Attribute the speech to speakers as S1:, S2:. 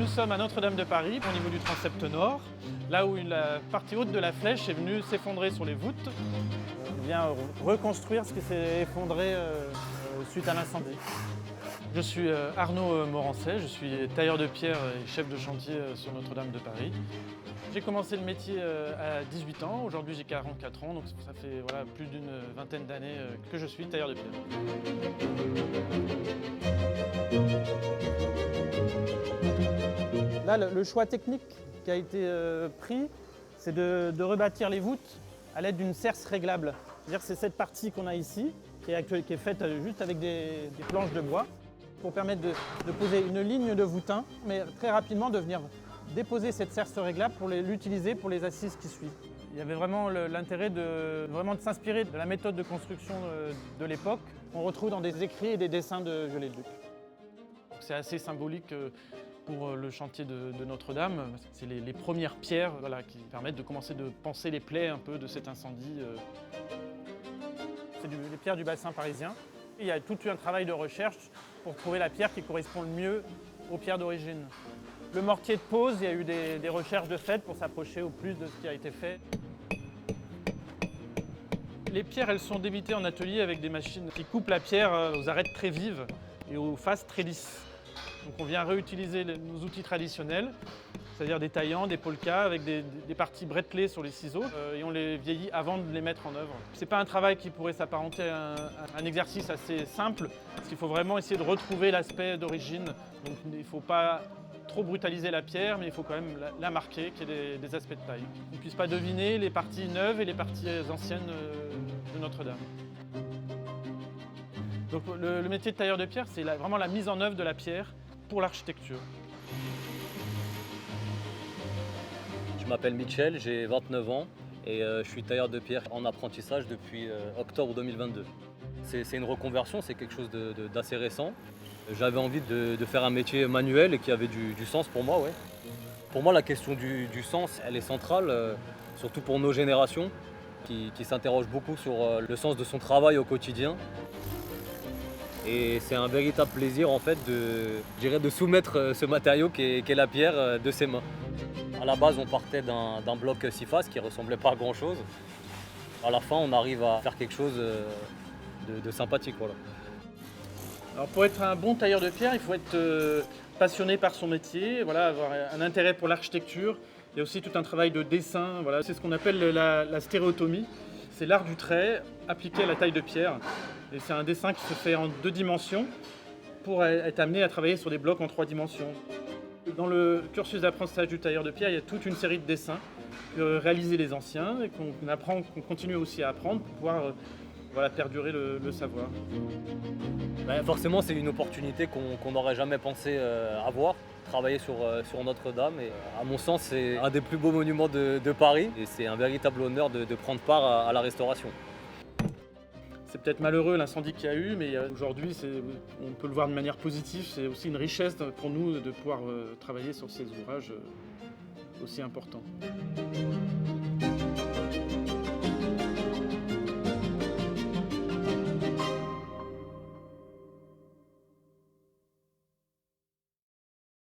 S1: Nous sommes à Notre-Dame de Paris, au niveau du transept nord, là où la partie haute de la flèche est venue s'effondrer sur les voûtes. On vient reconstruire ce qui s'est effondré suite à l'incendie. Je suis Arnaud Morancet, je suis tailleur de pierre et chef de chantier sur Notre-Dame de Paris. J'ai commencé le métier à 18 ans, aujourd'hui j'ai 44 ans, donc ça fait plus d'une vingtaine d'années que je suis tailleur de pierre. Là, le choix technique qui a été pris, c'est de rebâtir les voûtes à l'aide d'une serse réglable. C'est-à-dire que c'est cette partie qu'on a ici, qui est faite juste avec des planches de bois, pour permettre de poser une ligne de voûtin, mais très rapidement de venir déposer cette serse réglable pour l'utiliser pour les assises qui suivent. Il y avait vraiment l'intérêt de s'inspirer de la méthode de construction de l'époque qu'on retrouve dans des écrits et des dessins de Viollet-le-Duc. C'est assez symbolique pour le chantier de Notre-Dame. C'est les premières pierres qui permettent de commencer de panser les plaies un peu de cet incendie. C'est les pierres du bassin parisien. Il y a tout un travail de recherche pour trouver la pierre qui correspond le mieux aux pierres d'origine. Le mortier de pose, il y a eu des recherches de fait pour s'approcher au plus de ce qui a été fait. Les pierres, elles sont débitées en atelier avec des machines qui coupent la pierre aux arêtes très vives et aux faces très lisses. Donc on vient réutiliser nos outils traditionnels, c'est-à-dire des taillants, des polkas avec des parties brettelées sur les ciseaux et on les vieillit avant de les mettre en œuvre. C'est pas un travail qui pourrait s'apparenter à un exercice assez simple, parce qu'il faut vraiment essayer de retrouver l'aspect d'origine. Donc il ne faut pas trop brutaliser la pierre, mais il faut quand même la marquer, qu'il y ait des aspects de taille. On ne puisse pas deviner les parties neuves et les parties anciennes de Notre-Dame. Donc le métier de tailleur de pierre, c'est vraiment la mise en œuvre de la pierre pour l'architecture.
S2: Je m'appelle Michel, j'ai 29 ans et je suis tailleur de pierre en apprentissage depuis octobre 2022. C'est une reconversion, c'est quelque chose d'assez récent. J'avais envie de faire un métier manuel et qui avait du sens pour moi. Ouais. Pour moi, la question du sens, elle est centrale, surtout pour nos générations qui s'interrogent beaucoup sur le sens de son travail au quotidien. Et c'est un véritable plaisir en fait de soumettre ce matériau qu'est la pierre de ses mains. À la base, on partait d'un bloc 6 faces qui ressemblait pas à grand chose. À la fin, on arrive à faire quelque chose de sympathique. Voilà.
S1: Alors pour être un bon tailleur de pierre, il faut être passionné par son métier, avoir un intérêt pour l'architecture. Il y a aussi tout un travail de dessin. C'est ce qu'on appelle la stéréotomie. C'est l'art du trait appliqué à la taille de pierre. Et c'est un dessin qui se fait en 2 dimensions pour être amené à travailler sur des blocs en 3 dimensions. Dans le cursus d'apprentissage du tailleur de pierre, il y a toute une série de dessins que réalisaient les anciens et qu'on continue aussi à apprendre pour pouvoir perdurer le savoir.
S2: Forcément, c'est une opportunité qu'on n'aurait jamais pensé avoir, travailler sur Notre-Dame. Et à mon sens, c'est un des plus beaux monuments de Paris et c'est un véritable honneur de prendre part à la restauration.
S1: C'est peut-être malheureux l'incendie qu'il y a eu, mais aujourd'hui, on peut le voir de manière positive. C'est aussi une richesse pour nous de pouvoir travailler sur ces ouvrages aussi importants.